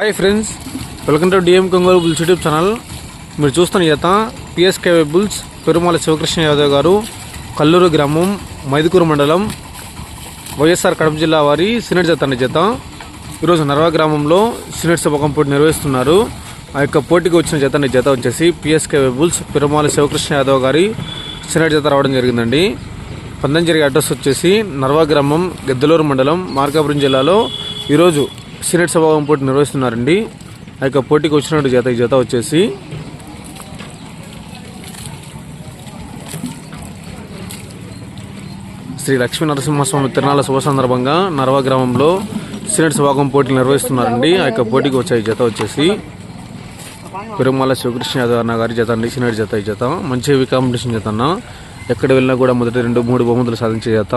Hi friends, welcome to DM Kongolu bulls YouTube channel. మీరు చూస్తున్న జత పిఎస్కే బుల్స్ పెరుమాల శివకృష్ణ యాదవ్ గారు, కల్లూరు గ్రామం, మైదుకూరు మండలం, వైఎస్ఆర్ కడప జిల్లా వారి సీనియర్ జత అనే జత ఈరోజు నర్వా గ్రామంలో సీనియర్ సభ పోటీ నిర్వహిస్తున్నారు. ఆ యొక్క పోటీకి వచ్చిన జత అనే జత వచ్చేసి పిఎస్కే బుల్స్ పెరుమాల శివకృష్ణ యాదవ్ గారి సీనియర్ జత రావడం జరిగిందండి. పందెం జరిగే అడ్రస్ వచ్చేసి నర్వా గ్రామం, గెద్దలూరు మండలం, మార్కాపురం జిల్లాలో ఈరోజు సీనియర్ సభాగం పోటీ నిర్వహిస్తున్నారండి. ఆ యొక్క పోటీకి వచ్చినట్టు జత ఈ జత వచ్చేసి శ్రీ లక్ష్మీ నరసింహస్వామి తిరునాళ్ళ శుభ సందర్భంగా నర్వా గ్రామంలో సీనియర్ సభాగం పోటీలు నిర్వహిస్తున్నారండి. ఆ యొక్క పోటీకి వచ్చే ఈ జత వచ్చేసి పెరుమాల శివకృష్ణ యాదవ్ అన్న గారి జత అండి. సీనియర్ జత ఈ జత మంచి హెవీ కాంపిటీషన్ జత అన్న. ఎక్కడ వెళ్ళినా కూడా మొదటి 2-3 బహుమతులు సాధించే జత.